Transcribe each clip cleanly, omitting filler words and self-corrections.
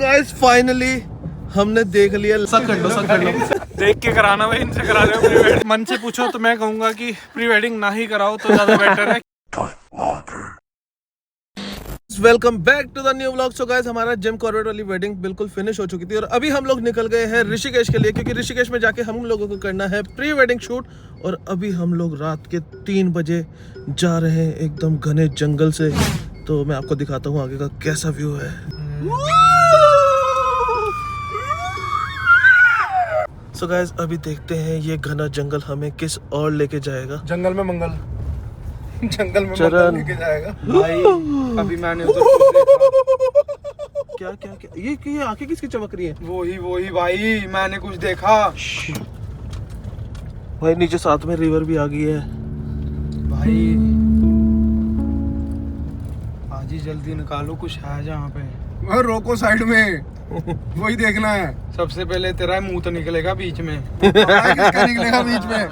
Guys finally हमने देख लिया। सब कर लो देख के कराना भाई, इनसे करा रहे हो प्री वेडिंग। मन से पूछो तो मैं कहूंगा कि प्री वेडिंग ना ही कराओ तो ज्यादा बेटर है। Welcome back to the new vlog. So guys हमारा जिम कॉर्बेट वाली वेडिंग बिल्कुल फिनिश हो चुकी थी और अभी हम लोग निकल गए हैं ऋषिकेश के लिए, क्योंकि ऋषिकेश में जाके हम लोगों को करना है प्री वेडिंग शूट। और अभी हम लोग रात के 3 बजे जा रहे हैं एकदम घने जंगल से। तो मैं आपको दिखाता हूँ आगे का कैसा व्यू है। सो गाइस अभी देखते हैं ये घना जंगल हमें किस और लेके जाएगा। जंगल में मंगल, जंगल में चरण मंगल लेके जाएगा भाई। अभी मैंने उधर क्या ये आंखें किसकी चमक रही है? वही भाई, मैंने कुछ देखा भाई। नीचे साथ में रिवर भी आ गई है भाई। आज ही जल्दी निकालो, कुछ है जहाँ पे। रोको साइड में, वही देखना है। सबसे पहले तेरा मुंह तो निकलेगा बीच में। किसका निकलेगा बीच में?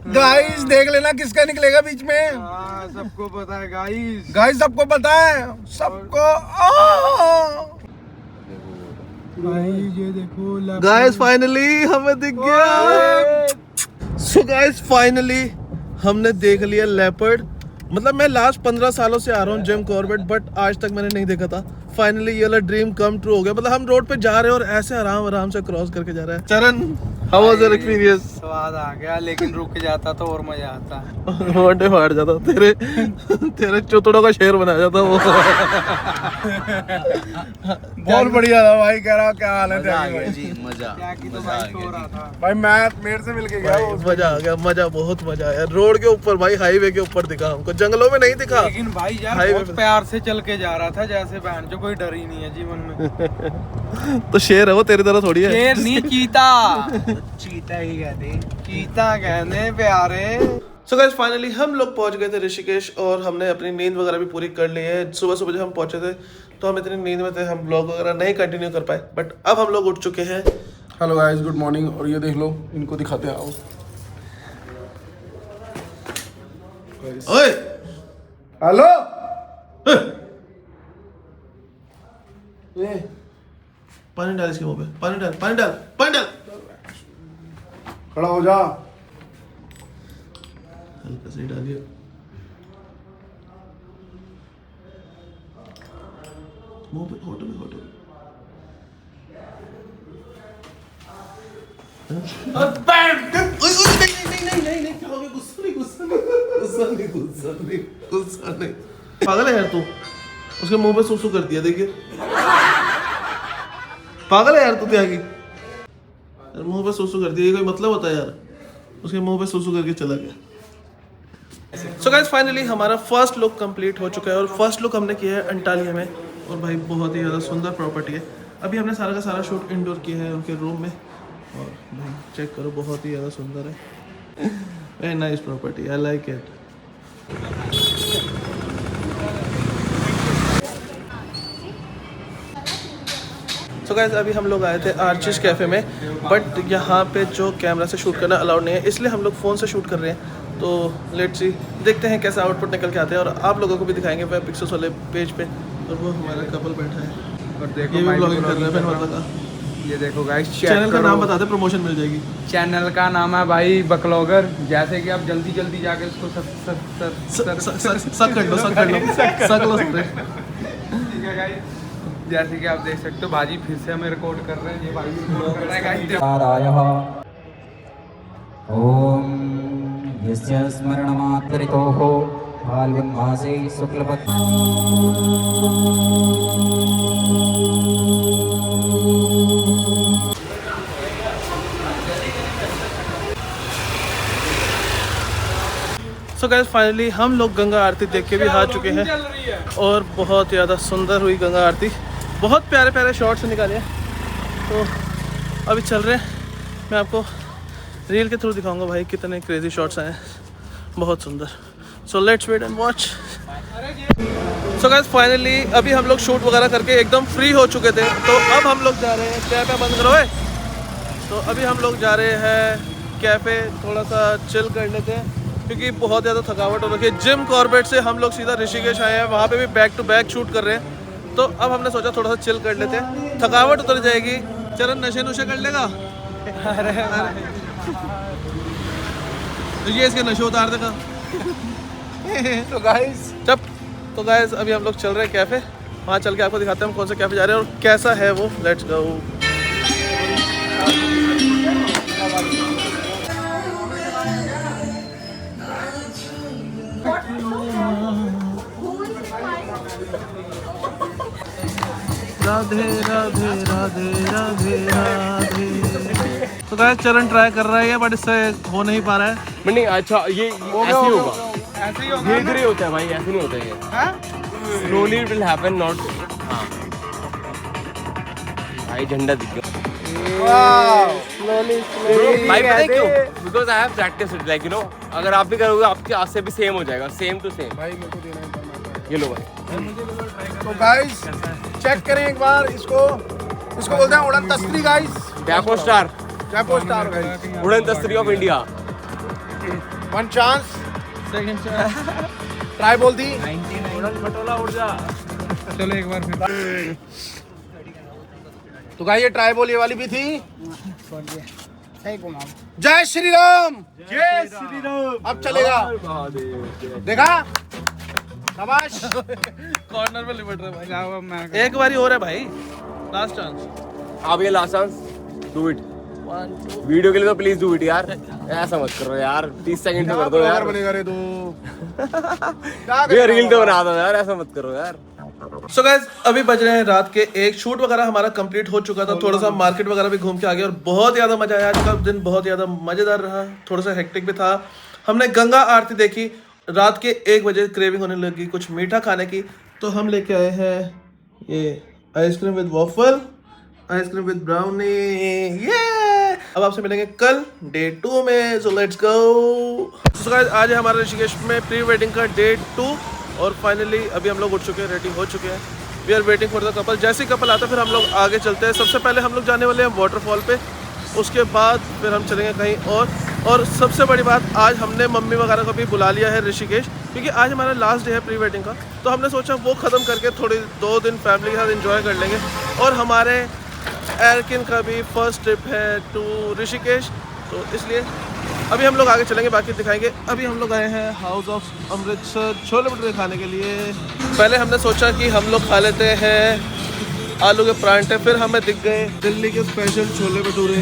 गाइस देख लेना किसका निकलेगा बीच में। सबको पता है गाइस सबको पता है सबको। भाई ये देखो गाइस फाइनली हमें दिख गया। सो गाइस फाइनली हमने देख लिया लेपर्ड। मतलब मैं लास्ट 15 सालों से आ रहा हूँ जिम कॉर्बेट, बट आज तक मैंने नहीं देखा था। फाइनली ये वाला ड्रीम कम ट्रू हो गया। मतलब हम रोड पे जा रहे हैं और ऐसे आराम से क्रॉस करके जा रहे हैं। चरण, हाउ वाज योर एक्सपीरियंस? स्वाद आ गया, लेकिन रुक जाता तो और मजा आता। मोटे फाड़ जाता, तेरे चुतड़ों का शेर बना जाता वो। बहुत बढ़िया था भाई। कह रहा क्या हाल है जी? मजा भाई। मैं मेरे से मिलके गया, मजा आ गया, बहुत मजा आया। रोड के ऊपर भाई, हाईवे के ऊपर दिखा हमको, जंगलों में नहीं दिखा। लेकिन भाई यार बहुत प्यार से चल के जा रहा था, जैसे बहन जो कोई डर ही नहीं है जीवन में। तो शेर है वो, तेरी तरह थोड़ी है। शेर नहीं, चीता। चीता ही कहते, चीता कहने प्यारे। सो गाइस फाइनली हम लोग पहुंच गए थे ऋषिकेश और हमने अपनी नींद वगैरह भी पूरी कर ली है। सुबह जब हम पहुंचे थे तो हम इतनी नींद में थे, हम ब्लॉग वगैरह नहीं कंटिन्यू कर पाए, बट अब हम लोग उठ चुके हैं। Hello guys, good morning. और ये देख लो, इनको दिखाते हैं। आओ ओए हेलो। पानी डाल इसके मुंह पे, पानी डाल। खड़ा हो जा। हल्का से डालिए। मुंह पे, होठों में। नहीं, क्या हो गया? गुस्सा नहीं। पागल है यार तू, उसके मुंह पे सूसू कर दिया। देखिए पागल है यार तू, त्यागी यार, मुंह पे सूसू कर दिया। ये कोई मतलब होता है यार? उसके मुंह पे सूसू करके चला गया। सो गाइस फाइनली हमारा फर्स्ट लुक कंप्लीट हो चुका है और फर्स्ट लुक हमने किया है अंटालिया में। और भाई बहुत ही ज़्यादा सुंदर प्रॉपर्टी है। अभी हमने सारा का सारा शूट इंडोर किया है उनके रूम में। और भाई चेक करो, बहुत ही ज़्यादा सुंदर है। Very nice property, I like it. So guys अभी हम लोग आए थे आर्चिस कैफ़े में, बट यहाँ पे जो कैमरा से शूट करना अलाउड नहीं है, इसलिए हम लोग फ़ोन से शूट कर रहे हैं। तो लेट्स सी, देखते हैं कैसा आउटपुट निकल के आते हैं और आप लोगों को भी दिखाएंगे वेब पिक्सेल्स वाले पेज पे। और वो हमारा कपल बैठा है और देखो ये भी ब्लॉगिंग कर रहा है मतलब का। ये देखो गाइस, चैनल का नाम बता दे, प्रमोशन मिल जाएगी। चैनल का नाम है भाई बकलॉगर। जैसे कि आप जल्दी जाके उसको सक कर लो। ठीक है गाइस, जैसे कि आप देख सकते हो भाजी फिर से हमें रिकॉर्ड कर रहे हैं। ये भाई रिकॉर्ड कर रहा है गाइस। ओम यस्य स्मरणमात्रितोः फाल्गुनमासे शुक्लपक्षे सो गाइस फाइनली हम लोग गंगा आरती देख के भी आ चुके हैं और बहुत ज़्यादा सुंदर हुई गंगा आरती। बहुत प्यारे शॉट्स निकाले हैं। तो अभी चल रहे हैं, मैं आपको रील के थ्रू दिखाऊंगा भाई कितने क्रेजी शॉट्स आए हैं, बहुत सुंदर। So let's wait and watch. So guys finally अभी हम लोग शूट वगैरह करके एकदम फ्री हो चुके थे। तो अब हम लोग जा रहे हैं कैफ़े, बंद करो है। तो अभी हम लोग जा रहे हैं कैफ़े, थोड़ा सा चिल कर लेते हैं क्योंकि बहुत ज़्यादा थकावट हो रखी है। जिम कॉर्बेट से हम लोग सीधा ऋषिकेश आए हैं, वहाँ पे भी बैक टू बैक शूट कर रहे हैं। तो अब हमने सोचा थोड़ा सा चिल कर लेते हैं, थकावट उतर जाएगी। चरण नशे नुशे कर लेगा। तो ये इसके नशे उतार देगा। तो गाइस तो गाइस अभी हम लोग चल रहे हैं कैफ़े, वहाँ चल के आपको दिखाते हैं हम कौन से कैफ़े जा रहे हैं और कैसा है वो। Let's go. राधे राधे राधे राधे राधे। तो गाइस चरण ट्राई कर रहा है बट इससे हो नहीं पा रहा है। नहीं अच्छा ये ऐसे ही होगा, ऐसे ही होगा। धीरे धीरे होता है भाई, ऐसे नहीं होता है ये। Slowly it will happen, not. हाँ भाई झंडा दिख गया भाई, पता है क्यों? Because I have practice it, like you know, अगर आप भी करोगे आपके आज से भी सेम हो जाएगा, सेम टू सेम। भाई मेरे को देना है ये लो भाई। तो गाइस चेक करें एक बार इसको बोलते हैं उड़न तस्त्री guys, Jaipur star, Jaipur star guys, उड़न तस्त्री of India. One chance, second chance, try बोल दी। उड़न खटोला उड़ जा। चलो एक बार फिर। तो गाइस ये ट्राई बोल ये वाली भी थी। जय श्री राम, जय श्री राम। अब चलेगा, देखा शाबाश। कॉर्नर पे लिपट रहा है भाई। एक बारी और है भाई, लास्ट चांस। अब ये last chance, do it. Video के लिए तो प्लीज डू इट यार, ऐसा मत करो यार, 30 सेकंड में कर दो यार। बनेगा रे तू। ये रील तो बना दो यार, ऐसा मत करो यार। सो गाइस अभी बज रहे हैं रात के 1। शूट वगैरह हमारा कंप्लीट हो चुका था, थोड़ा सा मार्केट वगैरह भी घूम के आ गए और बहुत ज़्यादा मजा आया। आज का दिन बहुत ज़्यादा मज़ेदार रहा, थोड़ा सा हेक्टिक भी था। हमने गंगा आरती देखी, रात के 1 बजे क्रेविंग होने लगी कुछ मीठा खाने की, तो हम लेके आए हैं ये ice cream with waffle, ice cream with brownie. ये अब आपसे मिलेंगे कल डे 2 में, so let's go. So guys आज है हमारा ऋषिकेश में प्री वेडिंग का डे 2 और फाइनली अभी हम लोग उठ चुके हैं, रेडी हो चुके हैं। We are waiting for the couple. जैसे ही कपल आता है फिर हम लोग आगे चलते हैं। सबसे पहले हम लोग जाने वाले हैं वाटरफॉल पे, उसके बाद फिर हम चलेंगे कहीं और सबसे बड़ी बात, आज हमने मम्मी वगैरह को भी बुला लिया है ऋषिकेश, क्योंकि आज हमारा लास्ट डे है प्री वेडिंग का। तो हमने सोचा वो ख़त्म करके थोड़ी 2 दिन फैमिली के साथ एंजॉय कर लेंगे। और हमारे एरकिन का भी फर्स्ट ट्रिप है टू ऋषिकेश, तो इसलिए अभी हम लोग आगे चलेंगे, बाकी दिखाएंगे। अभी हम लोग आए हैं हाउस ऑफ अमृतसर छोले भटूरे खाने के लिए। पहले हमने सोचा कि हम लोग खा लेते हैं आलू के परांठे, फिर हमें दिख गए दिल्ली के स्पेशल छोले भटूरे,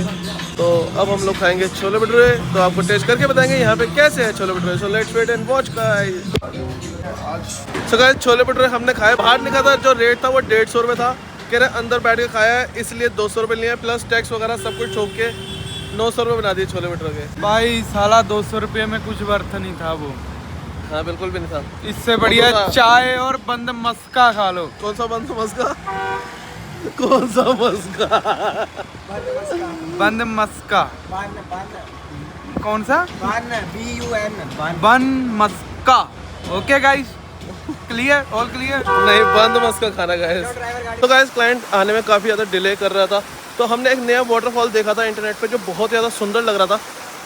तो अब हम लोग खाएंगे छोले भटूरे। तो आपको टेस्ट करके बताएंगे यहाँ पे कैसे है chole bhature. So let's wait and watch guys. So guys chole bhature हमने खाए, बाहर लिखा था जो रेट था वो 150 रुपये था, कह रहे अंदर बैठ के खाया है इसलिए 200 रुपये लिए, प्लस टैक्स वगैरह सब कुछ ठोक के 900 रुपये बना दिए छोले भटूरे के। भाई साला 200 रुपये में कुछ वर्थ नहीं था वो। हाँ बिल्कुल भी नहीं था, इससे बढ़िया चाय और बंद मस्का खा लो। कौन सा बंद मस्का? कौन सा मस्का? बंद मस्का कौन सा? बन मस्का। Okay guys, clear, all clear. नहीं, बंद मस्का खाना गाइस। तो गाइस क्लाइंट आने में काफ़ी ज़्यादा डिले कर रहा था, तो हमने एक नया वाटरफॉल देखा था इंटरनेट पे जो बहुत ज़्यादा सुंदर लग रहा था।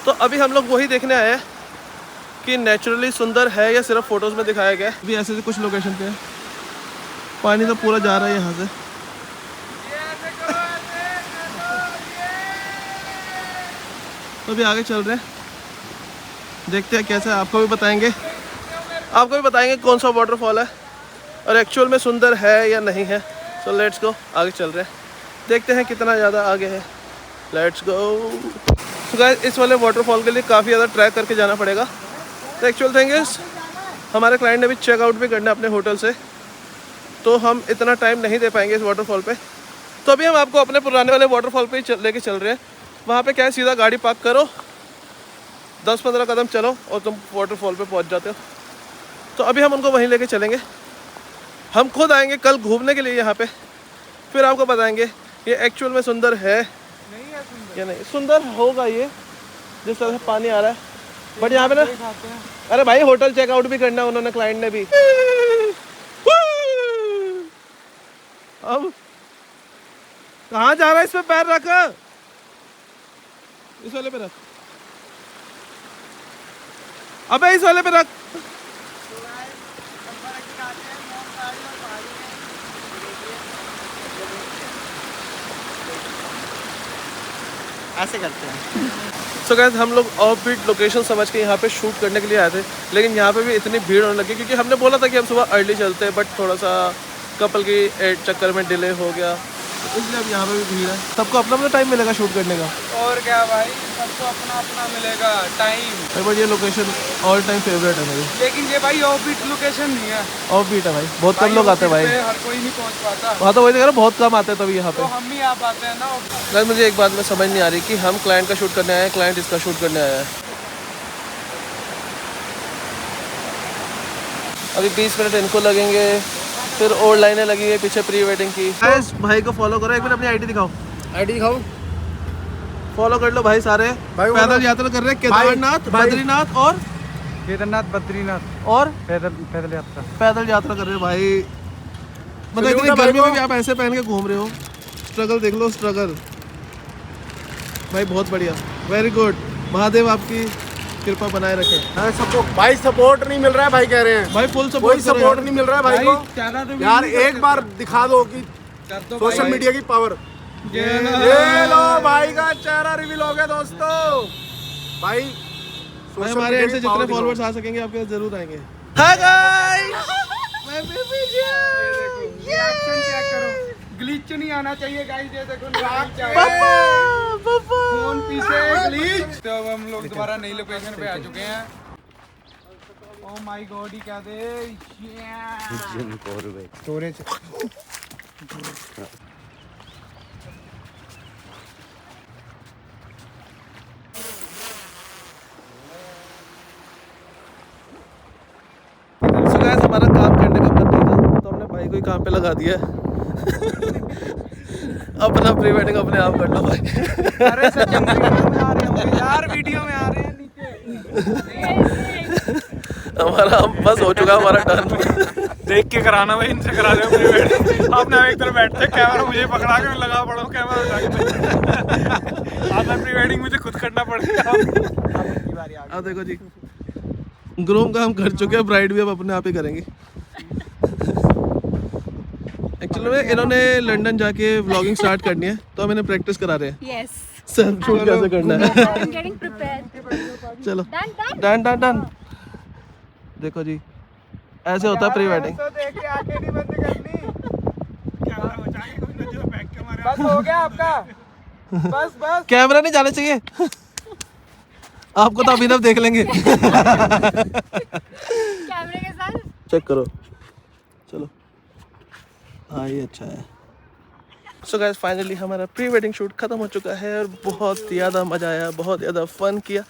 तो अभी हम लोग वही देखने आए हैं कि नेचुरली सुंदर है या सिर्फ फोटोज़ में दिखाया गया है। अभी ऐसे कुछ लोकेशन पे है, पानी तो पूरा जा रहा है यहाँ से। तो अभी आगे चल रहे हैं, देखते हैं कैसे, आपको भी बताएंगे कौन सा वाटरफॉल है और एक्चुअल में सुंदर है या नहीं है। सो लेट्स गो, आगे चल रहे हैं, देखते हैं कितना ज़्यादा आगे है। Let's go. सो गाइस इस वाले वाटरफॉल के लिए काफ़ी ज़्यादा ट्रैक करके जाना पड़ेगा। तो एक्चुअल थिंग इज हमारे क्लाइंट ने भी चेकआउट भी करना है अपने होटल से, तो हम इतना टाइम नहीं दे पाएंगे इस वाटरफॉल पे। तो अभी हम आपको अपने पुराने वाले वाटरफॉल पे ही लेके चल रहे हैं। वहाँ पे क्या है, सीधा गाड़ी पार्क करो, 10-15 कदम चलो और तुम वाटरफॉल पे पहुँच जाते हो। तो अभी हम उनको वहीं लेके चलेंगे। हम खुद आएंगे कल घूमने के लिए यहाँ पे, फिर आपको बताएंगे ये एक्चुअल में सुंदर है या नहीं। सुंदर होगा ये जिस तरह से पानी आ रहा है, बट यहाँ पे ना, अरे भाई होटल चेकआउट भी करना है उन्होंने, क्लाइंट ने भी। अब कहाँ जा रहा है, इस पे पैर रख, इस वाले पे रख, अबे इस वाले पे रख। ऐसे करते हैं। सो गाइस हम लोग ऑफ बीट लोकेशन समझ के यहाँ पे शूट करने के लिए आए थे, लेकिन यहाँ पे भी इतनी भीड़ होने लगी क्योंकि हमने बोला था कि हम सुबह अर्ली चलते हैं, बट थोड़ा सा कपल की चक्कर में डिले हो गया, इसलिए अब यहाँ पे भी भीड़ है। सबको अपना अपना टाइम मिलेगा शूट करने का, और क्या भाई, सबको अपना अपना मिलेगा टाइम। बट ये लोकेशन ऑल टाइम फेवरेट है मेरी। लेकिन ये भाई ऑफ बीट लोकेशन नहीं है, ऑफ बीट है भाई, बहुत कम लोग आते हैं भाई, हर कोई नहीं पहुंच पाता। वहाँ तो वही देख रहा, बहुत कम आते हैं तभी यहाँ तो पे। हम ही आ पाते हैं ना। गाइस मुझे एक बात में समझ नहीं आ रही कि हम क्लाइंट का शूट करने आए हैं, क्लाइंट इसका शूट करने आया है। अभी 20 मिनट इनको लगेंगे, फिर और लाइनें लगी है पीछे प्री वेडिंग की। गाइस भाई को फॉलो करो, एक मिनट अपनी आईडी दिखाओ। आईडी दिखाओ, फॉलो कर लो भाई सारे। पैदल यात्रा कर रहे हैं केदारनाथ, बद्रीनाथ और केदारनाथ, बद्रीनाथ और पैदल यात्रा। पैदल यात्रा कर रहे हो भाई। मतलब इतनी गर्मी में भी आप ऐसे पहन के घूम रहे हो। स्ट्रगल देख लो, स्ट्रगल भाई, बहुत बढ़िया, वेरी गुड। महादेव आपकी कृपा बनाए रखे। भाई सपोर्ट नहीं मिल रहा है, भाई कह रहे हैं भाई फुल कोई सपोर्ट सपोर्ट नहीं मिल रहा है भाई को। यार एक बार दिखा दो कि सोशल मीडिया की पावर। ये लो भाई का चेहरा रिवील हो गया दोस्तों। भाई भाई हमारे एंड से जितने फॉलोअर्स आ सकेंगे आपके पास जरूर आएंगे। हाय गाइस, मैं रिएक्शन चेक करो, ग्लिच नहीं आना चाहिए गाइस। ये देखो फोन पीछे ग्लिच। तो अब हम लोग दोबारा नई लोकेशन पे आ चुके हैं। ओह माय गॉड, ही क्या दे स्टोरेज। हमारा काम करने का मन नहीं था तो हमने भाई को ही काम पे लगा दिया है। अपना प्री वेडिंग अपने आप कर लो भाई। अरे सचिन में आ रहे हैं यार, वीडियो में आ रहे हैं नीचे। हमारा बस हो चुका हमारा टर्न। देख के कराना भाई, इनसे करा दो प्री वेडिंग। आपने एक तरफ बैठते कैमरा मुझे पकड़ा के लगा पड़ा, कैमरा उठा के। आपका प्री वेडिंग मुझे खुद करना पड़ेगा। अब देखो जी, ग्रूम का हम कर चुके हैं, ब्राइड भी अब अपने आप ही करेंगे। एक्चुअली में इन्होंने लंदन जाके व्लॉगिंग स्टार्ट करनी है तो हम इन्हें प्रैक्टिस करा रहे हैं। Yes. सर शूट कैसे करना है। I'm getting prepared. चलो Done. Done done done. देखो जी, ऐसे होता है प्री वेडिंग। तो देख के आंखें नहीं बंद करनी। कैमरा बचा के कोई नजर बैक के मारे। बस हो गया आपका, बस बस। कैमरा नहीं जाना चाहिए। आपको तो अभिनव देख लेंगे। कैमरे के साथ। चेक करो, चलो हाँ ये अच्छा है। सो गाइस फाइनली हमारा प्री वेडिंग शूट खत्म हो चुका है और बहुत ज़्यादा मज़ा आया, बहुत ज़्यादा फन किया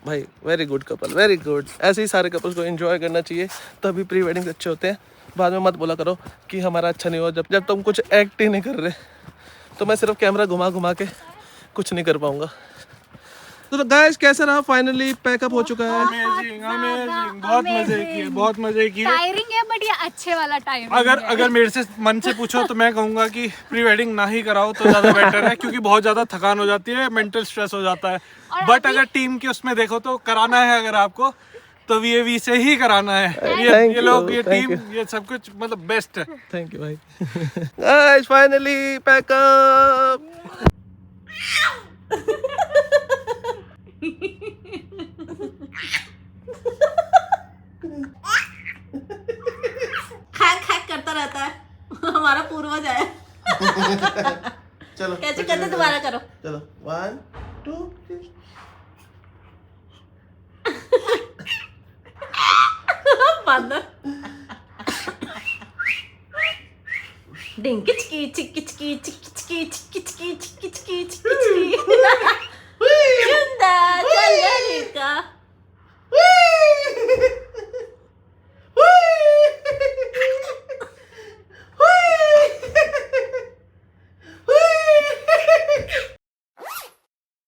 भाई। Very good couple, very good. ऐसे ही सारे कपल्स को एंजॉय करना चाहिए, तभी प्री वेडिंग अच्छे होते हैं। बाद में मत बोला करो कि हमारा अच्छा नहीं हुआ, जब तुम कुछ एक्ट ही नहीं कर रहे। तो मैं सिर्फ कैमरा घुमा घुमा के कुछ नहीं कर पाऊँगा। तो गाइस कैसा रहा? फाइनली पैकअप हो चुका है। अमेजिंग अमेजिंग, बहुत मजे किए, बहुत मजे किए। टायरिंग है बट ये अच्छे वाला टाइम। अगर मेरे से मन से पूछो तो मैं कहूंगा कि प्री वेडिंग ना ही कराओ तो ज्यादा बेटर है, क्योंकि बहुत ज्यादा थकान हो जाती है, मेंटल स्ट्रेस हो जाता है। बट अगर टीम के उसमें देखो तो कराना है अगर आपको तो VAV से ही कराना है। ये लोग, ये टीम, ये सब कुछ मतलब बेस्ट है। थैंक यू भाई। Guys finally pack up. खैक करता रहता है। हमारा पूर्वज है। चलो कैसे करते, दोबारा करो। चलो 1 2 3। बंदर डिंग किचकी चिकी चिकी चिकी चिकी चिकी चिकी चिकी चिकी चिकी।